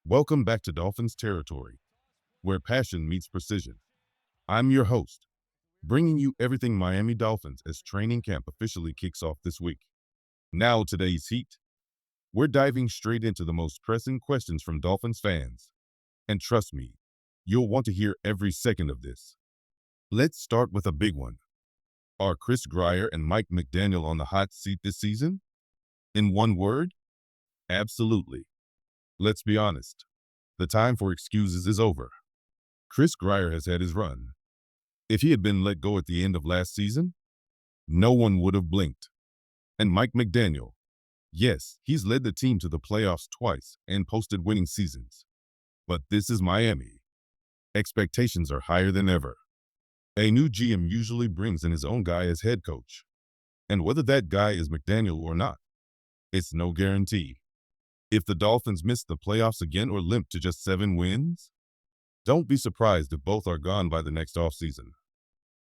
Welcome back to Dolphins territory, where passion meets precision. I'm your host, bringing you everything Miami Dolphins as training camp officially kicks off this week. Now, today's heat. We're diving straight into the most pressing questions from Dolphins fans. And trust me, you'll want to hear every second of this. Let's start with a big one. Are Chris Grier and Mike McDaniel on the hot seat this season? In one word, absolutely. Let's be honest. The time for excuses is over. Chris Grier has had his run. If he had been let go at the end of last season, no one would have blinked. And Mike McDaniel, yes, he's led the team to the playoffs twice and posted winning seasons. But this is Miami. Expectations are higher than ever. A new GM usually brings in his own guy as head coach. And whether that guy is McDaniel or not, it's no guarantee. If the Dolphins miss the playoffs again or limp to just 7 wins, don't be surprised if both are gone by the next offseason.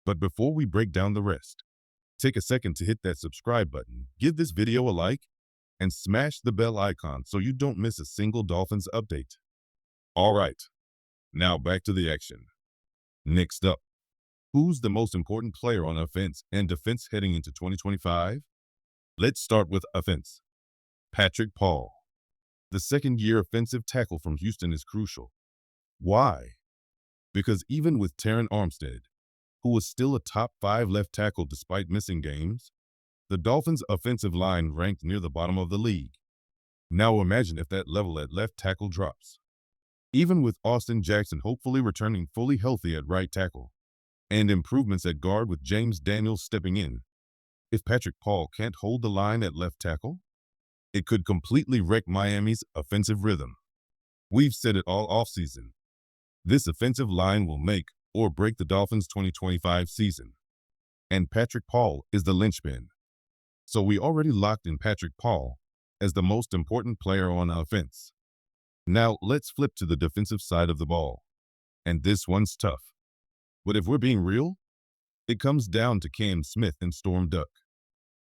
But before we break down the rest, take a second to hit that subscribe button, give this video a like, and smash the bell icon so you don't miss a single Dolphins update. All right, now back to the action. Next up, who's the most important player on offense and defense heading into 2025? Let's start with offense. Patrick Paul. The second-year offensive tackle from Houston is crucial. Why? Because even with Terron Armstead, who was still a top 5 left tackle despite missing games, the Dolphins' offensive line ranked near the bottom of the league. Now imagine if that level at left tackle drops. Even with Austin Jackson hopefully returning fully healthy at right tackle, and improvements at guard with James Daniels stepping in, if Patrick Paul can't hold the line at left tackle, it could completely wreck Miami's offensive rhythm. We've said it all offseason. This offensive line will make or break the Dolphins' 2025 season. And Patrick Paul is the linchpin. So we already locked in Patrick Paul as the most important player on offense. Now let's flip to the defensive side of the ball. And this one's tough. But if we're being real, it comes down to Cam Smith and Storm Duck.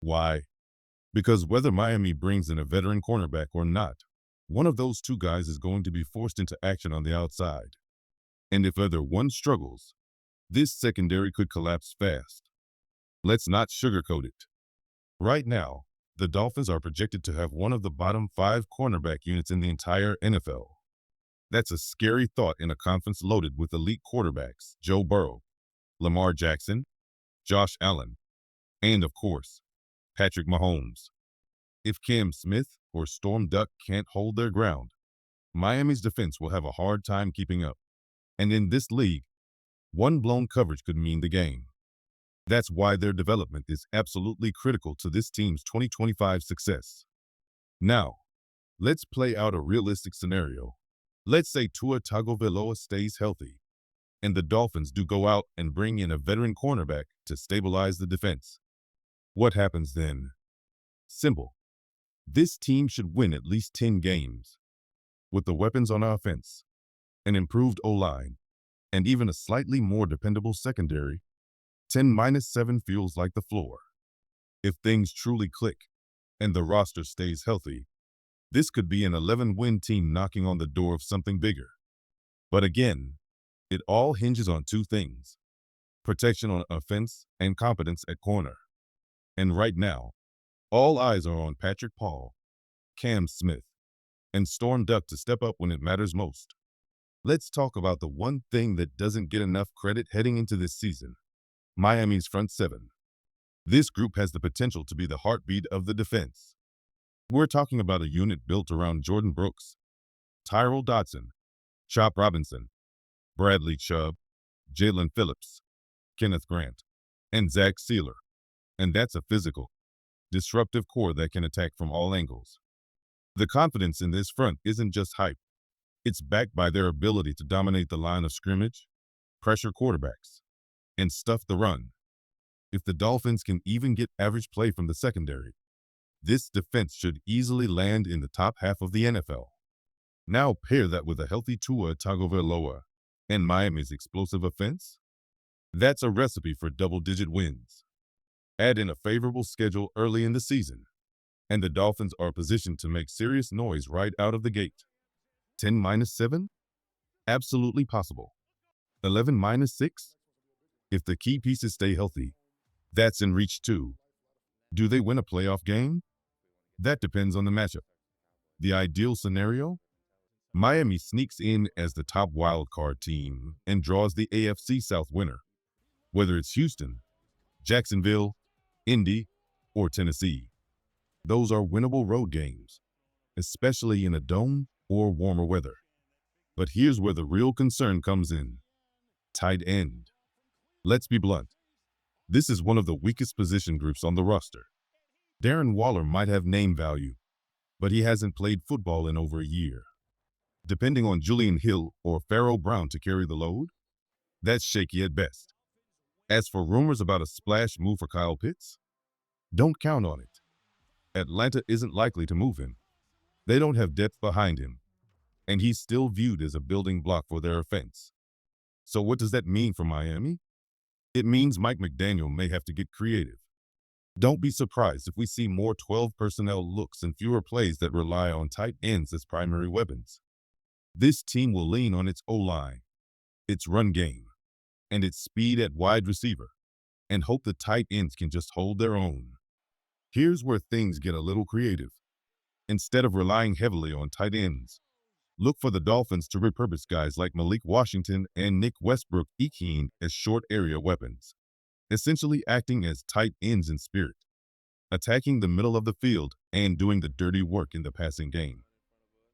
Why? Because whether Miami brings in a veteran cornerback or not, one of those two guys is going to be forced into action on the outside. And if either one struggles, this secondary could collapse fast. Let's not sugarcoat it. Right now, the Dolphins are projected to have one of the bottom 5 cornerback units in the entire NFL. That's a scary thought in a conference loaded with elite quarterbacks Joe Burrow, Lamar Jackson, Josh Allen, and of course, Patrick Mahomes. If Cam Smith or Storm Duck can't hold their ground, Miami's defense will have a hard time keeping up. And in this league, one blown coverage could mean the game. That's why their development is absolutely critical to this team's 2025 success. Now, let's play out a realistic scenario. Let's say Tua Tagovailoa stays healthy, and the Dolphins do go out and bring in a veteran cornerback to stabilize the defense. What happens then? Simple. This team should win at least 10 games. With the weapons on offense, an improved O-line, and even a slightly more dependable secondary, 10-7 feels like the floor. If things truly click, and the roster stays healthy, this could be an 11-win team knocking on the door of something bigger. But again, it all hinges on two things: protection on offense and competence at corner. And right now, all eyes are on Patrick Paul, Cam Smith, and Storm Duck to step up when it matters most. Let's talk about the one thing that doesn't get enough credit heading into this season: Miami's front seven. This group has the potential to be the heartbeat of the defense. We're talking about a unit built around Jordan Brooks, Tyrell Dodson, Chop Robinson, Bradley Chubb, Jalen Phillips, Kenneth Grant, and Zach Sealer. And that's a physical, disruptive core that can attack from all angles. The confidence in this front isn't just hype. It's backed by their ability to dominate the line of scrimmage, pressure quarterbacks, and stuff the run. If the Dolphins can even get average play from the secondary, this defense should easily land in the top half of the NFL. Now pair that with a healthy Tua Tagovailoa and Miami's explosive offense. That's a recipe for double-digit wins. Add in a favorable schedule early in the season, and the Dolphins are positioned to make serious noise right out of the gate. 10 minus 7? Absolutely possible. 11 minus 6? If the key pieces stay healthy, that's in reach too. Do they win a playoff game? That depends on the matchup. The ideal scenario? Miami sneaks in as the top wildcard team and draws the AFC South winner, whether it's Houston, Jacksonville, Indy, or Tennessee. Those are winnable road games, especially in a dome or warmer weather. But here's where the real concern comes in. Tight end. Let's be blunt. This is one of the weakest position groups on the roster. Darren Waller might have name value, but he hasn't played football in over a year. Depending on Julian Hill or Pharaoh Brown to carry the load, that's shaky at best. As for rumors about a splash move for Kyle Pitts, don't count on it. Atlanta isn't likely to move him. They don't have depth behind him, and he's still viewed as a building block for their offense. So what does that mean for Miami? It means Mike McDaniel may have to get creative. Don't be surprised if we see more 12 personnel looks and fewer plays that rely on tight ends as primary weapons. This team will lean on its O-line, its run game, and its speed at wide receiver, and hope the tight ends can just hold their own. Here's where things get a little creative. Instead of relying heavily on tight ends, look for the Dolphins to repurpose guys like Malik Washington and Nick Westbrook-Ikhine as short area weapons, essentially acting as tight ends in spirit, attacking the middle of the field and doing the dirty work in the passing game.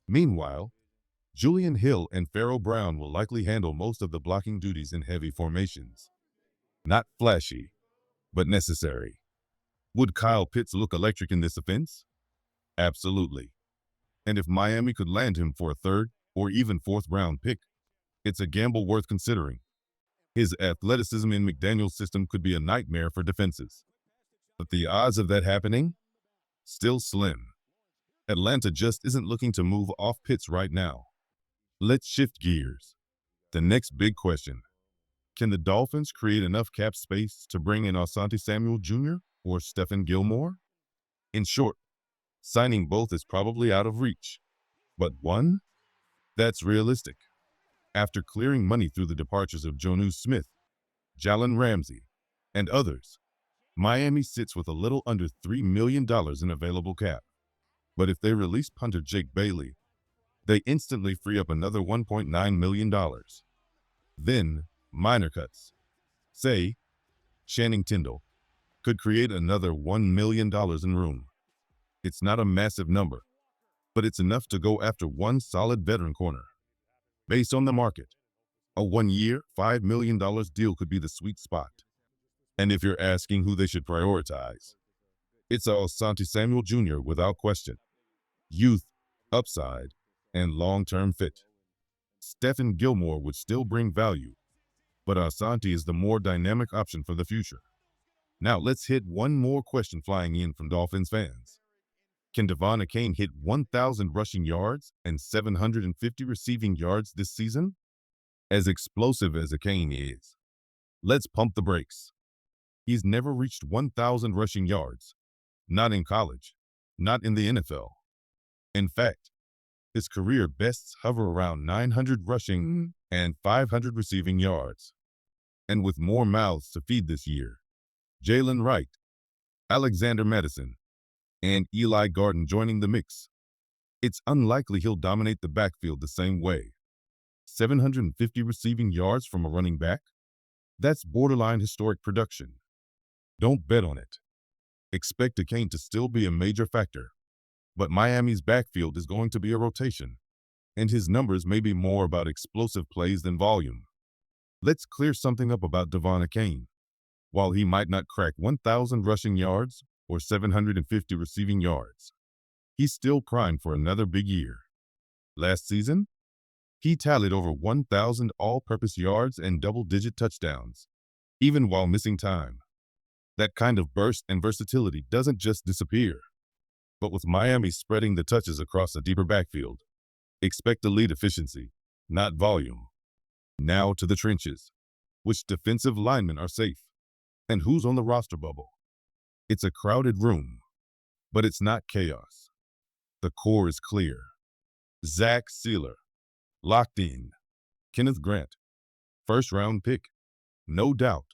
Meanwhile, Julian Hill and Pharaoh Brown will likely handle most of the blocking duties in heavy formations. Not flashy, but necessary. Would Kyle Pitts look electric in this offense? Absolutely. And if Miami could land him for a third or even fourth round pick, it's a gamble worth considering. His athleticism in McDaniel's system could be a nightmare for defenses. But the odds of that happening? Still slim. Atlanta just isn't looking to move off Pitts right now. Let's shift gears. The next big question. Can the Dolphins create enough cap space to bring in Asante Samuel Jr. or Stephon Gilmore? In short, signing both is probably out of reach. But one? That's realistic. After clearing money through the departures of Jonnu Smith, Jaylen Ramsey, and others, Miami sits with a little under $3 million in available cap. But if they release punter Jake Bailey, they instantly free up another $1.9 million. Then, minor cuts. Say, Channing Tindall could create another $1 million in room. It's not a massive number, but it's enough to go after one solid veteran corner. Based on the market, a 1-year, $5 million deal could be the sweet spot. And if you're asking who they should prioritize, it's Asante Samuel Jr. without question. Youth, upside, and long-term fit. Stephon Gilmore would still bring value, but Asante is the more dynamic option for the future. Now let's hit one more question flying in from Dolphins fans. Can De'Von Achane hit 1,000 rushing yards and 750 receiving yards this season? As explosive as Achane is, let's pump the brakes. He's never reached 1,000 rushing yards, not in college, not in the NFL. In fact, his career bests hover around 900 rushing and 500 receiving yards. And with more mouths to feed this year, Jalen Wright, Alexander Madison, and Eli Garden joining the mix, it's unlikely he'll dominate the backfield the same way. 750 receiving yards from a running back? That's borderline historic production. Don't bet on it. Expect Achane to still be a major factor, but Miami's backfield is going to be a rotation, and his numbers may be more about explosive plays than volume. Let's clear something up about De'Von Achane. While he might not crack 1,000 rushing yards or 750 receiving yards, he's still primed for another big year. Last season, he tallied over 1,000 all-purpose yards and double-digit touchdowns, even while missing time. That kind of burst and versatility doesn't just disappear. But with Miami spreading the touches across a deeper backfield, expect elite efficiency, not volume. Now to the trenches. Which defensive linemen are safe? And who's on the roster bubble? It's a crowded room, but it's not chaos. The core is clear. Zach Sealer, Locked in. Kenneth Grant. First round pick. No doubt.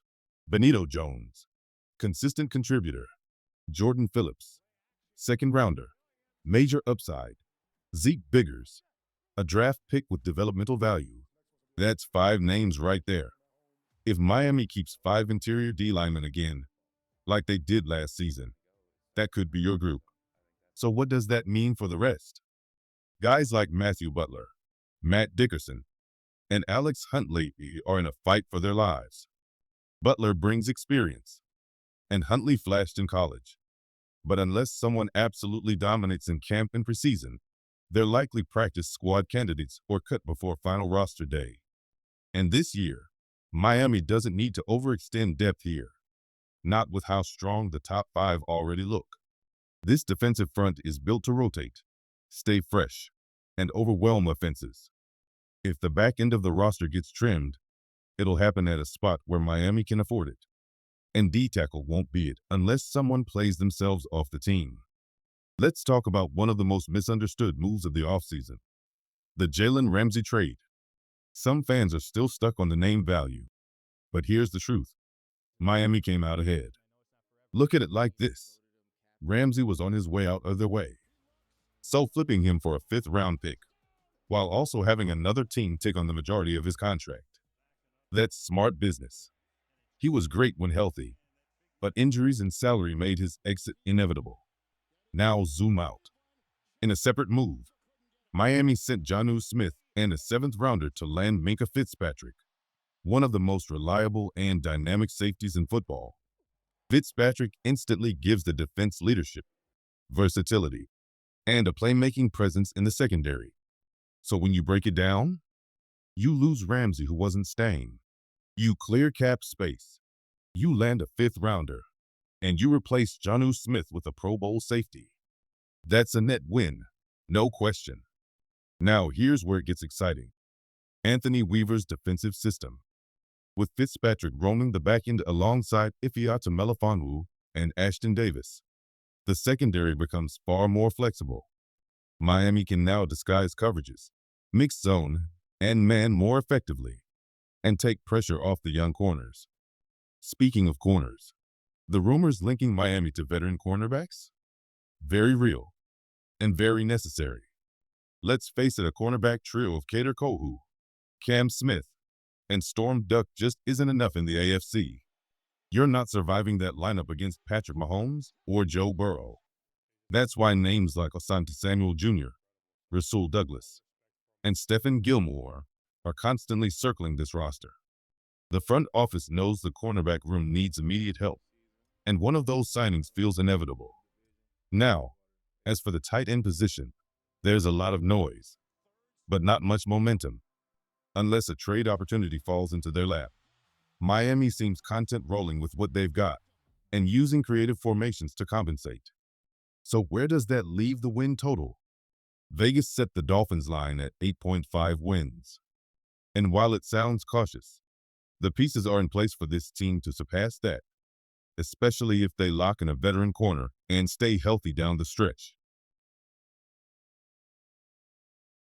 Benito Jones. Consistent contributor. Jordan Phillips. Second rounder. Major upside. Zeke Biggers. A draft pick with developmental value. That's 5 names right there. If Miami keeps 5 interior D linemen again, like they did last season, that could be your group. So what does that mean for the rest? Guys like Matthew Butler, Matt Dickerson, and Alex Huntley are in a fight for their lives. Butler brings experience, and Huntley flashed in college. But unless someone absolutely dominates in camp and preseason, they're likely practice squad candidates or cut before final roster day. And this year, Miami doesn't need to overextend depth here, not with how strong the top 5 already look. This defensive front is built to rotate, stay fresh, and overwhelm offenses. If the back end of the roster gets trimmed, it'll happen at a spot where Miami can afford it. And D-tackle won't be it unless someone plays themselves off the team. Let's talk about one of the most misunderstood moves of the offseason, the Jaylen Ramsey trade. Some fans are still stuck on the name value, but here's the truth. Miami came out ahead. Look at it like this. Ramsey was on his way out of their way, so flipping him for a 5th round pick, while also having another team take on the majority of his contract. That's smart business. He was great when healthy, but injuries and salary made his exit inevitable. Now zoom out. In a separate move, Miami sent Jonnu Smith and a 7th rounder to land Minkah Fitzpatrick, one of the most reliable and dynamic safeties in football. Fitzpatrick instantly gives the defense leadership, versatility, and a playmaking presence in the secondary. So when you break it down, you lose Ramsey, who wasn't staying. You clear cap space. You land a 5th rounder, and you replace Jonnu Smith with a Pro Bowl safety. That's a net win, no question. Now here's where it gets exciting. Anthony Weaver's defensive system. With Fitzpatrick roaming the back end alongside Ifeatu Melifonwu and Ashton Davis, the secondary becomes far more flexible. Miami can now disguise coverages, mix zone, and man more effectively, and take pressure off the young corners. Speaking of corners, the rumors linking Miami to veteran cornerbacks? Very real and very necessary. Let's face it, a cornerback trio of Kader Kohou, Cam Smith, and Storm Duck just isn't enough in the AFC. You're not surviving that lineup against Patrick Mahomes or Joe Burrow. That's why names like Asante Samuel Jr., Rasul Douglas, and Stephon Gilmore are constantly circling this roster. The front office knows the cornerback room needs immediate help, and one of those signings feels inevitable. Now, as for the tight end position, there's a lot of noise, but not much momentum, unless a trade opportunity falls into their lap. Miami seems content rolling with what they've got and using creative formations to compensate. So where does that leave the win total? Vegas set the Dolphins line at 8.5 wins. And while it sounds cautious, the pieces are in place for this team to surpass that, especially if they lock in a veteran corner and stay healthy down the stretch.